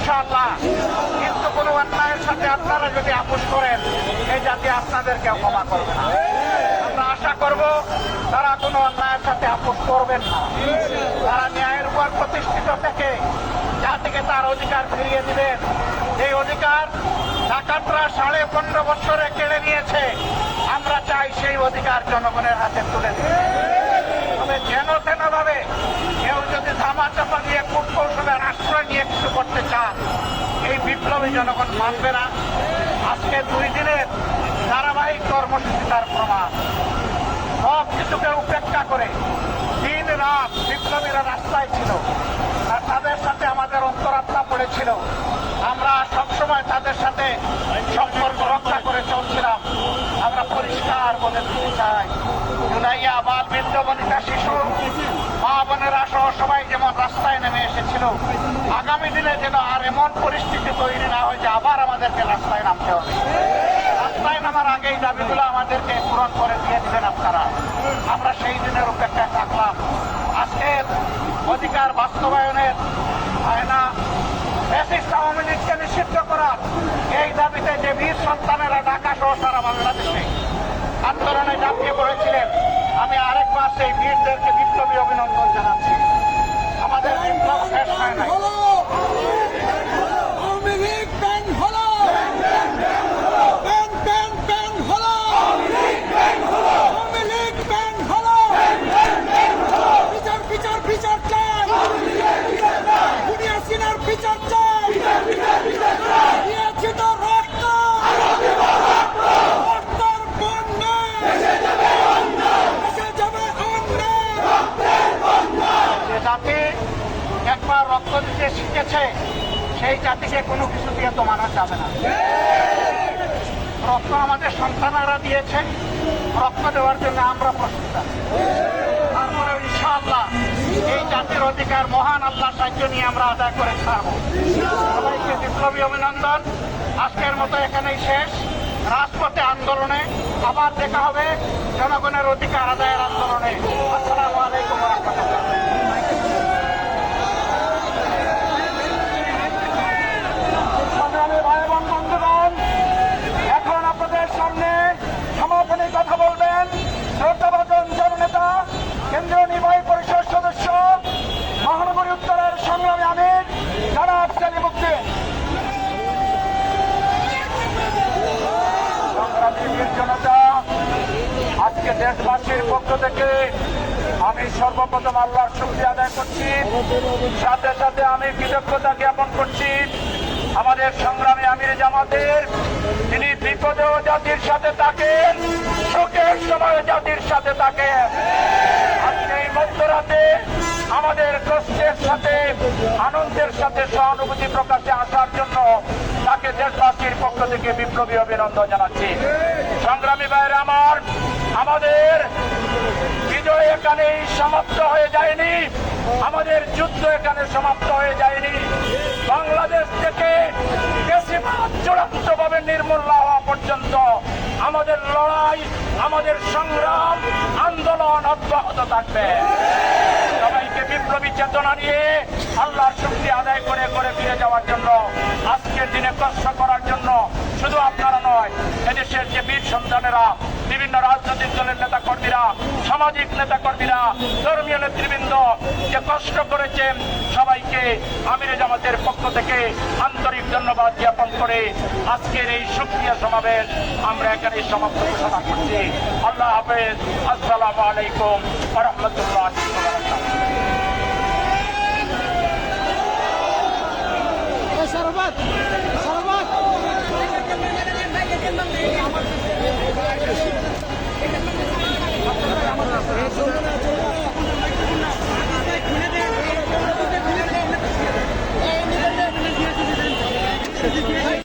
ইনশাআল্লাহ। কিন্তু কোনো অন্যায়ের সাথে আপনারা যদি আপোষ করেন, এই জাতি আপনাদেরকে ক্ষমা করবে না। আমরা আশা করব তারা কোনো অন্যায়ের সাথে আপোষ করবেন না। তারা ন্যায়ের উপর প্রতিষ্ঠিত থেকে জাতিকে তার অধিকার ফিরিয়ে দিবেন। এই অধিকার ডাকাতরা 15.5 বছরে কেড়ে নিয়েছে। আমরা চাই সেই অধিকার জনগণের হাতে তুলে দিতে। তবে যেন তেন ভাবে কেউ যদি ধামাচাপা দিয়ে কূটকৌশলের আশ্রয় নিয়ে কিছু করতে চান, এই বিপ্লবী জনগণ মানবে না। আজকে 2 দিনের ধারাবাহিক কর্মসূচি তার প্রমাণ। সব কিছুকে উপেক্ষা করে দিন রাত বিপ্লবীরা রাস্তায় ছিল, আর তাদের সাথে আমাদের অন্তরাত্মা পড়েছিল। আমরা সবসময় তাদের সাথে সম্পর্ক রক্ষা করে চলছিলাম। আমরা পরিষ্কার বলে দিতে চাই, জুলাইয়া বাল বৃদ্ধ বনিতা শিশু মা বোনেরা সহ সবাই যেমন রাস্তায় নেমে এসেছিল, আগামী দিনে যেন আর এমন পরিস্থিতি তৈরি না হয় যে আবার আমাদেরকে রাস্তায় নামতে হবে। রাস্তায় নামার আগেই দাবিগুলো আমাদেরকে পূরণ করে দিয়ে দিবেন আপনারা। আমরা সেই দিনের অপেক্ষায় থাকলাম। আজকের অধিকার বাস্তবায়নের আয়না ফ্যাসিস্ট আওয়ামী লীগকে নিষিদ্ধ করার এই দাবিতে যে বীর সন্তানেরা ঢাকা সহ সারা বাংলাদেশে আন্দোলনে ঝাঁপিয়ে পড়েছিলেন, আমি আরেকবার সেই বীরদেরকে বিপ্লবী অভিনন্দন জানাচ্ছি। আমাদের বিপ্লব শেষ হয় নাই। জাতি একবার রক্ত দিতে শিখেছে, সেই জাতিকে কোনো কিছু দিয়ে তো মানা যাবে না। রক্ত আমাদের সন্তানেরা দিয়েছে, রক্ত দেওয়ার জন্য আমরা প্রস্তুত আছি। তারপরে ইনশাআল্লাহ এই জাতির অধিকার মহান আল্লাহ সাহায্য নিয়ে আমরা আদায় করে ছাড়বো। সবাইকে বিপ্লবী অভিনন্দন। আজকের মতো এখানেই শেষ। রাজপথে আন্দোলনে আবার দেখা হবে, জনগণের অধিকার আদায়ের আন্দোলনে। আসসালামু আলাইকুম ওয়া রাহমাতুল্লাহ। ভাই এবং বন্ধুগণ, এখন আপনাদের সামনে সমাপনী কথা বলবেন শ্রদ্ধাভাজন জননেতা, কেন্দ্রীয় নির্বাহী পরিষদ সদস্য, মহানগরী উত্তরের সংগ্রামী আমির জনাব সেলিম উদ্দিন। সংগ্রামী বীর জনতা, আজকে দেশবাসীর পক্ষ থেকে আমি সর্বপ্রথম আল্লাহর শুকরিয়া আদায় করছি। সাথে সাথে আমি কৃতজ্ঞতা জ্ঞাপন করছি আমাদের সংগ্রামী আমির জামাতের, তিনি বিপদেও জাতির সাথে থাকেন, সুখের সময় জাতির সাথে থাকেন। আজকে এই মধ্যরাতে আমাদের কষ্টের সাথে আনন্দের সাথে সহানুভূতি প্রকাশে আসার জন্য তাকে দেশবাসীর পক্ষ থেকে বিপ্লবী অভিনন্দন জানাচ্ছি। সংগ্রামী ভাইয়েরা আমার, আমাদের বিজয় এখানেই সমাপ্ত হয়ে যায়নি, আমাদের যুদ্ধ এখানে সমাপ্ত হয়ে যায়নি। বাংলাদেশ থেকে বেশিরভাগ চূড়ান্তভাবে নির্মূল না হওয়া পর্যন্ত আমাদের লড়াই, আমাদের সংগ্রাম, আন্দোলন অব্যাহত থাকবে। সবাইকে বিপ্লবী চেতনা নিয়ে আল্লাহর শুকরিয়া আদায় করে করে ফিরে যাওয়ার জন্য, আজকের দিনে কষ্ট করার জন্য শুধু আপনারা নয়, এদেশের যে বীর সন্তানেরা, বিভিন্ন রাজনৈতিক দলের নেতা কর্মীরা, সামাজিক নেতা কর্মীরা, ধর্মীয় নেতৃবৃন্দ যে কষ্ট করেছেন, সবাইকে আমিরে জামাতের পক্ষ থেকে আন্তরিক ধন্যবাদ জ্ঞাপন করে আজকের এই শুকরিয়া সমাবেশ আমরা এখানে সমাপ্ত ঘোষণা করছি। আল্লাহ হাফেজ। আসসালামু আলাইকুম ওয়া রাহমাতুল্লাহি ওয়া বারাকাতুহু।